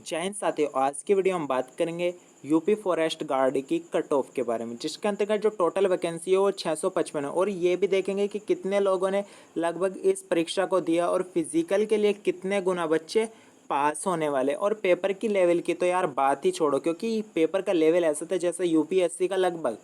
जय हिंद साथियों, आज की वीडियो हम बात करेंगे यूपी फॉरेस्ट गार्ड की कट ऑफ के बारे में, जिसके अंतर्गत जो टोटल वैकेंसी है वो 655 है। और ये भी देखेंगे कि कितने लोगों ने लगभग इस परीक्षा को दिया और फिजिकल के लिए कितने गुना बच्चे पास होने वाले। और पेपर की लेवल की तो यार बात ही छोड़ो, क्योंकि पेपर का लेवल ऐसा था जैसे यूपीएससी का लगभग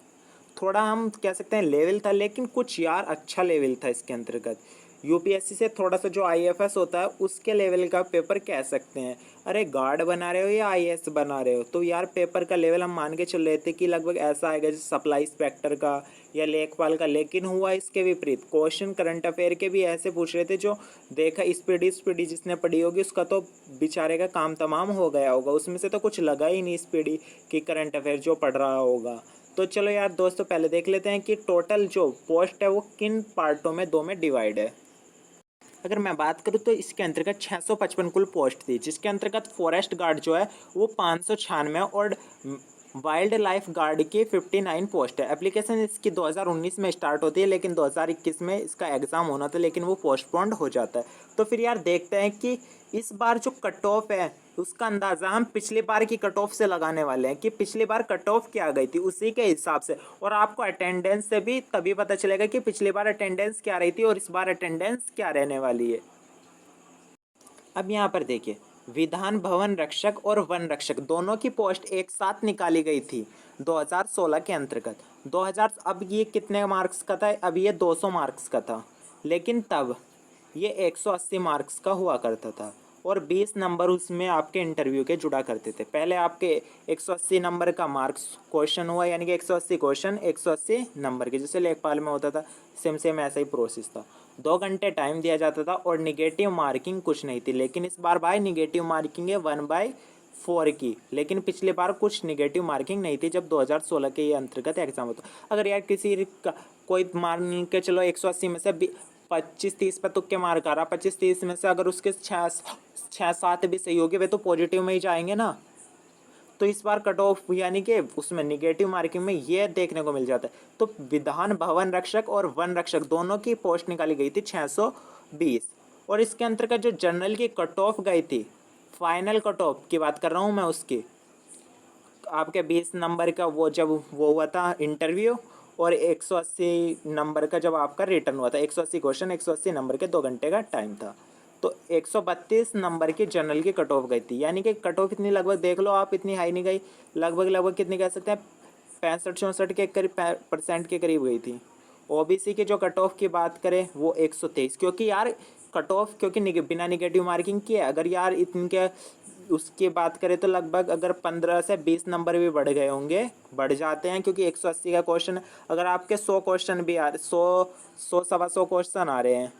थोड़ा हम कह सकते हैं लेवल था, लेकिन कुछ यार अच्छा लेवल था इसके अंतर्गत। यूपीएससी से थोड़ा सा जो आईएफएस होता है उसके लेवल का पेपर कह सकते हैं। अरे गार्ड बना रहे हो या आईएएस बना रहे हो, तो यार पेपर का लेवल हम मान के चल रहे थे कि लगभग ऐसा आएगा जैसे सप्लाई इंस्पेक्टर का या लेखपाल का। लेकिन हुआ इसके विपरीत। क्वेश्चन करंट अफेयर के भी ऐसे पूछ रहे थे जो देखा स्पीडी जिसने पढ़ी होगी उसका तो बेचारे का काम तमाम हो गया होगा, उसमें से तो कुछ लगा ही नहीं स्पीडी कि करंट अफेयर जो पढ़ रहा होगा। तो चलो यार दोस्तों, पहले देख लेते हैं कि टोटल जो पोस्ट है वो किन पार्टों में दो में डिवाइड है। अगर मैं बात करूँ तो इसके अंतर्गत 655 कुल पोस्ट थी, जिसके अंतर्गत फॉरेस्ट गार्ड जो है वो 596 और वाइल्ड लाइफ गार्ड की 59 पोस्ट है। एप्लीकेशन इसकी 2019 में स्टार्ट होती है, लेकिन 2021 में इसका एग्ज़ाम होना था, लेकिन वो पोस्टपोन्ड हो जाता है। तो फिर यार देखते हैं कि इस बार जो कट ऑफ है उसका अंदाज़ा हम पिछली बार की कट ऑफ से लगाने वाले हैं कि पिछली बार कट ऑफ क्या गई थी उसी के हिसाब से। और आपको अटेंडेंस से भी तभी पता चलेगा कि पिछली बार अटेंडेंस क्या रही थी और इस बार अटेंडेंस क्या रहने वाली है। अब यहाँ पर देखिए, विधान भवन रक्षक और वन रक्षक दोनों की पोस्ट एक साथ निकाली गई थी 2016 के अंतर्गत। 2000 अब ये कितने मार्क्स का था? अब ये 200 मार्क्स का था, लेकिन तब ये 180 मार्क्स का हुआ करता था और 20 नंबर उसमें आपके इंटरव्यू के जुड़ा करते थे। पहले आपके 180 नंबर का मार्क्स क्वेश्चन हुआ, यानी कि 180 क्वेश्चन 180 नंबर के, जैसे लेखपाल में होता था, सेम ऐसा ही प्रोसेस था। 2 घंटे टाइम दिया जाता था और निगेटिव मार्किंग कुछ नहीं थी। लेकिन इस बार भाई निगेटिव मार्किंग है 1/4 की, लेकिन पिछले बार कुछ निगेटिव मार्किंग नहीं थी जब 2016 के ये अंतर्गत एग्जाम होता। अगर यार किसी का कोई मान के चलो 180 में से 25-30 पे तुक्के मार कर रहा, 25-30 में से अगर उसके 6-7 भी सही होगी वे तो पॉजिटिव में ही जाएंगे ना। तो इस बार कट ऑफ यानी कि उसमें निगेटिव मार्किंग में ये देखने को मिल जाता है। तो विधान भवन रक्षक और वन रक्षक दोनों की पोस्ट निकाली गई थी 620। और इसके अंतर्गत जो जनरल की कट ऑफ गई थी, फाइनल कट ऑफ की बात कर रहा हूँ मैं, उसकी आपके 20 नंबर का वो जब वो हुआ था इंटरव्यू और 180 नंबर का जब आपका रिटर्न हुआ था, 180 क्वेश्चन 180 नंबर के 2 घंटे का टाइम था। तो 132 नंबर की जनरल की कट ऑफ गई थी, यानी कि कट ऑफ इतनी लगभग देख लो आप, इतनी हाई नहीं गई, लगभग कितनी कह सकते हैं 65-64 के करीब % के करीब गई थी। ओबीसी की जो कट ऑफ की बात करें वो 123, क्योंकि यार कट ऑफ क्योंकि बिना निगेटिव मार्किंग किए, अगर यार इनके उसकी बात करें तो लगभग अगर 15 से 20 नंबर भी बढ़ गए होंगे, बढ़ जाते हैं, क्योंकि 180 का क्वेश्चन अगर आपके 100 क्वेश्चन भी आ रहे, 100 सवा 100 क्वेश्चन आ रहे हैं,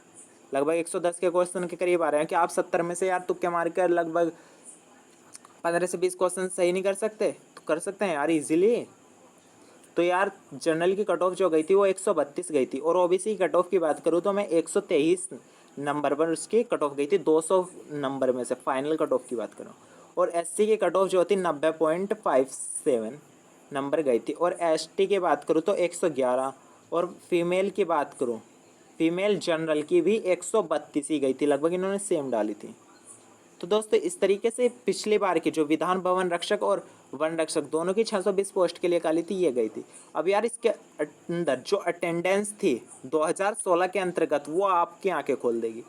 लगभग 110 के क्वेश्चन के करीब आ रहे हैं, कि आप 70 में से यार तुक्के मार कर लगभग 15 से 20 क्वेश्चन सही नहीं कर सकते? तो कर सकते हैं यार इजीली। तो यार जनरल की कट ऑफ जो गई थी वो 132 गई थी। और ओबीसी की कट ऑफ की बात करूँ तो मैं 123 नंबर पर उसकी कट ऑफ गई थी 200 नंबर में से, फाइनल कट ऑफ की बात करूँ। और एससी की कट ऑफ जो होती 90.57 नंबर गई थी। और एसटी की बात करूँ तो 111। और फीमेल की बात करूँ, फीमेल जनरल की भी 132 ही गई थी, लगभग इन्होंने सेम डाली थी। तो दोस्तों इस तरीके से पिछली बार की जो विधान भवन रक्षक और वन रक्षक दोनों की 620 पोस्ट के लिए काली थी, ये गई थी। अब यार इसके अंदर जो अटेंडेंस थी 2016 के अंतर्गत वो आपकी आंखें खोल देगी,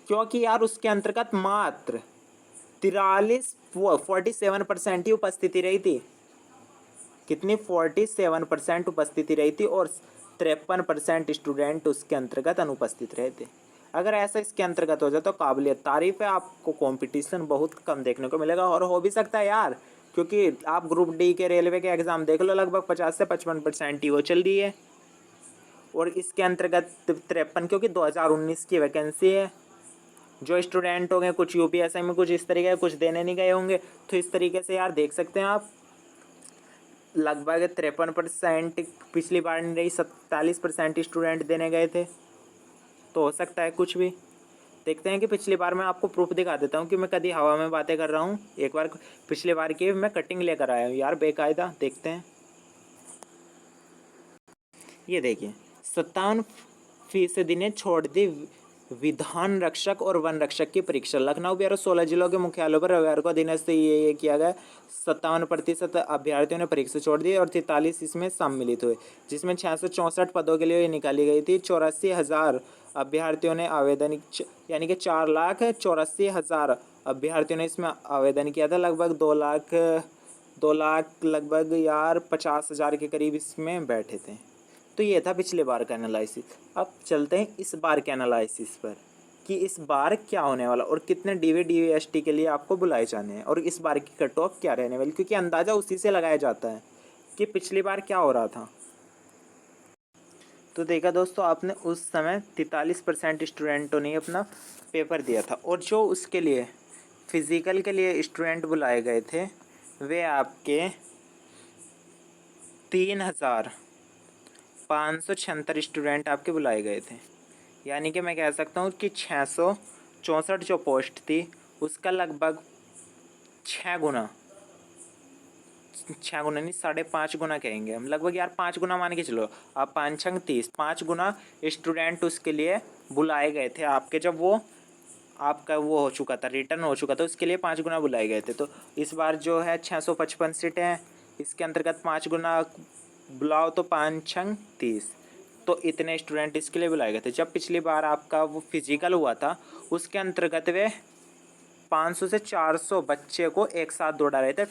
क्योंकि यार उसके अंतर्गत मात्र 47% ही उपस्थिति रही थी। कितनी? 47% उपस्थिति रही थी और 53% स्टूडेंट उसके अंतर्गत अनुपस्थित रहे थे। अगर ऐसा इसके अंतर्गत हो जाए तो काबिलियत तारीफ है, आपको कंपटीशन बहुत कम देखने को मिलेगा। और हो भी सकता है यार, क्योंकि आप ग्रुप डी के रेलवे के एग्ज़ाम देख लो, लगभग 50 से 55% ही वो चल रही है। और इसके अंतर्गत 53, क्योंकि 2019 की वैकेंसी है। जो स्टूडेंट होंगे कुछ यूपीएससी में कुछ इस तरीके कुछ देने नहीं गए होंगे, तो इस तरीके से यार देख सकते हैं आप, लगभग 53% पिछली बार नहीं रही, 47% स्टूडेंट देने गए थे। तो हो सकता है कुछ भी। देखते हैं कि पिछली बार मैं आपको प्रूफ दिखा देता हूँ कि मैं कभी हवा में बातें कर रहा हूँ। एक बार पिछली बार की मैं कटिंग लेकर आया हूँ यार बेकायदा, देखते हैं। ये देखिए 57% ने छोड़ दी विधान रक्षक और वन रक्षक की परीक्षा। लखनऊ बिहार और 16 जिलों के मुख्यालयों पर रविवार को अधीनस्थ ये किया गया। 57% अभ्यर्थियों ने परीक्षा छोड़ दी और 43 इसमें सम्मिलित हुए, जिसमें 664 पदों के लिए ये निकाली गई थी। 84,000 अभ्यर्थियों ने आवेदन, यानी कि 4,84,000 अभ्यर्थियों ने इसमें आवेदन किया था। लगभग 2 लाख लगभग यार 50,000 के करीब इसमें बैठे थे। तो ये था पिछले बार का एनालिसिस। अब चलते हैं इस बार के एनालिसिस पर कि इस बार क्या होने वाला और कितने DVST के लिए आपको बुलाए जाने हैं और इस बार की कट ऑफ क्या रहने वाली, क्योंकि अंदाज़ा उसी से लगाया जाता है कि पिछली बार क्या हो रहा था। तो देखा दोस्तों, आपने उस समय 43% स्टूडेंटों ने अपना पेपर दिया था और जो उसके लिए फिज़िकल के लिए स्टूडेंट बुलाए गए थे वे आपके 3,576 स्टूडेंट आपके बुलाए गए थे। यानी कि मैं कह सकता हूँ कि 664 जो पोस्ट थी उसका लगभग 6 गुना नहीं 5.5 गुना कहेंगे हम, लगभग यार 5 गुना मान के चलो आप, 5 छंग 30, 5 गुना स्टूडेंट उसके लिए बुलाए गए थे आपके, जब वो आपका वो हो चुका था, रिटर्न हो चुका था, उसके लिए 5 गुना बुलाए गए थे। तो इस बार जो है 655 सीटें हैं, इसके अंतर्गत 5 गुना बुलाओ तो 5 छंग 30, तो इतने स्टूडेंट इसके लिए बुलाए गए थे। जब पिछली बार आपका वो फिजिकल हुआ था उसके अंतर्गत वे 500 से 400 बच्चे को एक साथ दौड़ा रहे थे।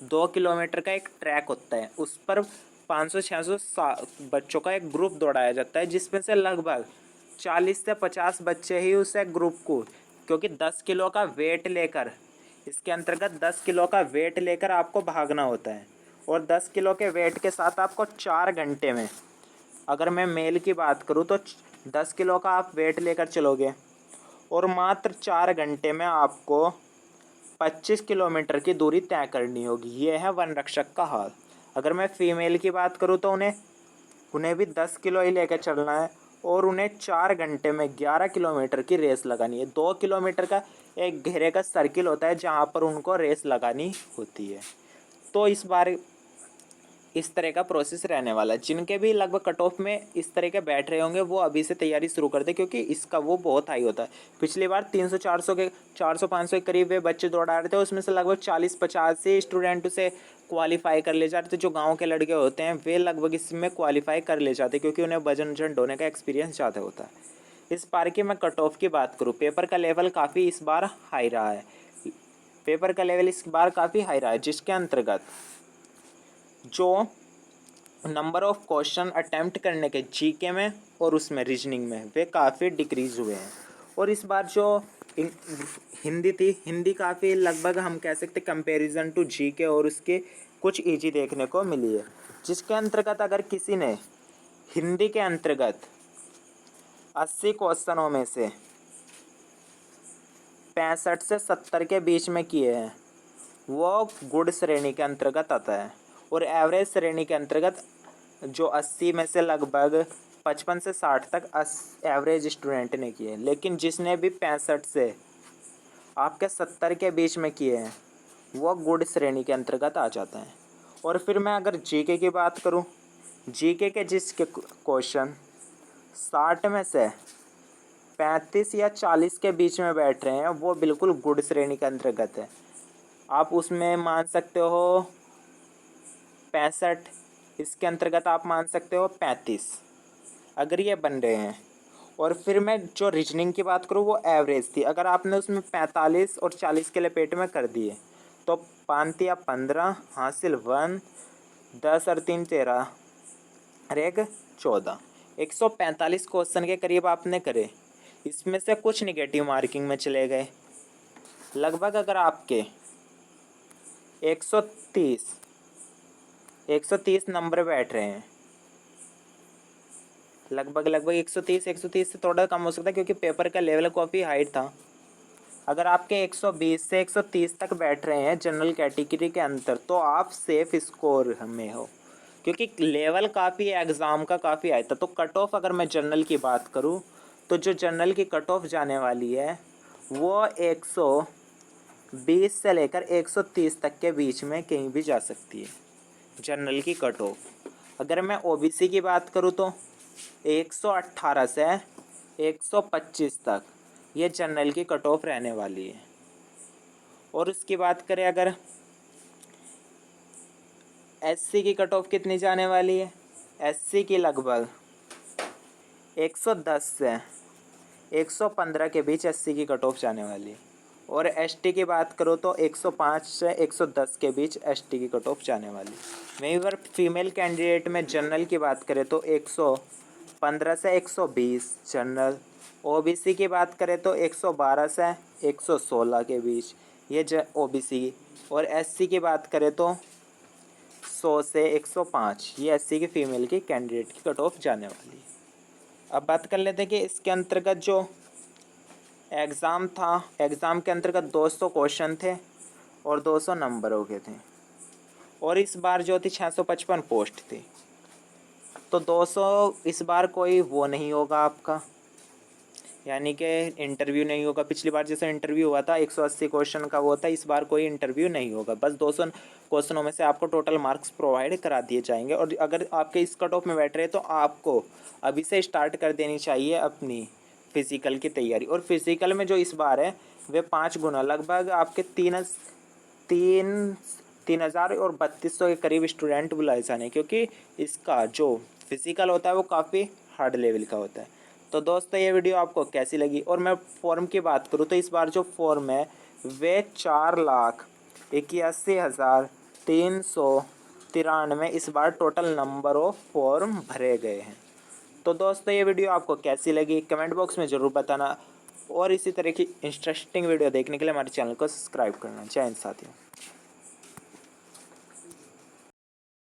2 किलोमीटर का एक ट्रैक होता है, उस पर 500-600 बच्चों का एक ग्रुप दौड़ाया जाता है, जिसमें से लगभग 40 से 50 बच्चे ही उस एक ग्रुप को, क्योंकि 10 किलो का वेट लेकर, इसके अंतर्गत 10 किलो का वेट लेकर आपको भागना होता है और 10 किलो के वेट के साथ आपको 4 घंटे में, अगर मैं मेल की बात करूँ तो 10 किलो का आप वेट लेकर चलोगे और मात्र 4 घंटे में आपको 25 किलोमीटर की दूरी तय करनी होगी। ये है वन रक्षक का हाल। अगर मैं फीमेल की बात करूँ तो उन्हें भी 10 किलो ही लेकर चलना है और उन्हें 4 घंटे में 11 किलोमीटर की रेस लगानी है। 2 किलोमीटर का एक घेरे का सर्किल होता है जहाँ पर उनको रेस लगानी होती है। तो इस बार इस तरह का प्रोसेस रहने वाला है। जिनके भी लगभग कट ऑफ में इस तरह के बैठ रहे होंगे वो अभी से तैयारी शुरू कर दे, क्योंकि इसका वो बहुत हाई होता है। पिछली बार 300-400 के करीब वे बच्चे दौड़ा रहे थे, उसमें से लगभग 40-50 ही स्टूडेंट उसे क्वालिफाई कर ले जाते थे। जो गाँव के लड़के होते हैं वे लगभग इसमें क्वालिफाई कर ले जाते, क्योंकि उन्हें वजन ढोने का एक्सपीरियंस ज़्यादा होता है। इस बार की मैं कट ऑफ की बात करूँ, पेपर का लेवल काफ़ी इस बार हाई रहा है। पेपर का लेवल इस बार काफ़ी हाई रहा है, जिसके अंतर्गत जो नंबर ऑफ क्वेश्चन अटेम्प्ट करने के जीके में और उसमें रीजनिंग में वे काफ़ी डिक्रीज़ हुए हैं। और इस बार जो हिंदी थी, हिंदी काफ़ी लगभग हम कह सकते कंपैरिजन टू जीके और उसके कुछ इजी देखने को मिली है, जिसके अंतर्गत अगर किसी ने हिंदी के अंतर्गत 80 क्वेश्चनों में से 65 से 70 के बीच में किए हैं वो गुड श्रेणी के अंतर्गत आता है। और एवरेज श्रेणी के अंतर्गत जो 80 में से लगभग 55 से 60 तक एवरेज स्टूडेंट ने किए। लेकिन जिसने भी 65 से आपके 70 के बीच में किए हैं वो गुड श्रेणी के अंतर्गत आ जाता है। और फिर मैं अगर जीके की बात करूं, जीके के जिसके क्वेश्चन 60 में से 35 या 40 के बीच में बैठ रहे हैं वो बिल्कुल गुड श्रेणी के अंतर्गत है। आप उसमें मान सकते हो 65, इसके अंतर्गत आप मान सकते हो 35, अगर ये बन रहे हैं। और फिर मैं जो रीजनिंग की बात करूँ वो एवरेज थी, अगर आपने उसमें 45 और 40 के लपेट में कर दिए तो 5 या 15 हासिल 1, 10 और 3 13 और 1 14, 145 क्वेश्चन के करीब आपने करे। इसमें से कुछ निगेटिव मार्किंग में चले गए। लगभग अगर आपके 130 नंबर बैठ रहे हैं, लगभग 130 से थोड़ा कम हो सकता है, क्योंकि पेपर का लेवल काफ़ी हाई था। अगर आपके 120 से 130 तक बैठ रहे हैं जनरल कैटेगरी के अंदर तो आप सेफ स्कोर में हो, क्योंकि लेवल काफ़ी एग्ज़ाम का काफ़ी हाई था। तो कट ऑफ अगर मैं जनरल की बात करूं तो जो जनरल की कट ऑफ जाने वाली है वो 120 से लेकर 130 तक के बीच में कहीं भी जा सकती है जनरल की कट ऑफ। अगर मैं ओबीसी की बात करूं तो 118 से 125 तक ये जनरल की कट ऑफ रहने वाली है। और उसकी बात करें अगर एससी की कट ऑफ कितनी जाने वाली है, एससी की लगभग 110 से 115 के बीच एससी की कट ऑफ जाने वाली है। और एसटी की बात करो तो 105 से 110 के बीच एसटी की कट ऑफ जाने वाली। वहीं पर फीमेल कैंडिडेट में जनरल की बात करें तो 115 से 120 जनरल। ओबीसी की बात करें तो 112 से 116 के बीच ये ओबीसी। और एससी की बात करें तो 100 से 105 ये एससी की फीमेल की कैंडिडेट की कट ऑफ जाने वाली है। अब बात कर लेते हैं कि इसके अंतर्गत जो एग्ज़ाम था, एग्ज़ाम के अंतर्गत 200 क्वेश्चन थे और 200 नंबरों के थे। और इस बार जो थी 655 पोस्ट थी। तो 200 इस बार कोई वो नहीं होगा आपका, यानी कि इंटरव्यू नहीं होगा। पिछली बार जैसे इंटरव्यू हुआ था 180 क्वेश्चन का वो था, इस बार कोई इंटरव्यू नहीं होगा। बस 200 क्वेश्चनों में से आपको टोटल मार्क्स प्रोवाइड करा दिए जाएंगे। और अगर आपके इस कट ऑफ में बैठ रहे तो आपको अभी से स्टार्ट कर देनी चाहिए अपनी फ़िज़िकल की तैयारी। और फिज़िकल में जो इस बार है वे 5 गुना लगभग आपके 3,000 और 3,200 के करीब स्टूडेंट बुलाए जाने, क्योंकि इसका जो फिज़िकल होता है वो काफ़ी हार्ड लेवल का होता है। तो दोस्तों ये वीडियो आपको कैसी लगी। और मैं फॉर्म की बात करूँ तो इस बार जो फॉर्म है वे 4,81,393 इस बार टोटल नंबर ऑफ फॉर्म भरे गए हैं। तो दोस्तों ये वीडियो आपको कैसी लगी कमेंट बॉक्स में ज़रूर बताना। और इसी तरह की इंटरेस्टिंग वीडियो देखने के लिए हमारे चैनल को सब्सक्राइब करना। जय हिंद साथियों।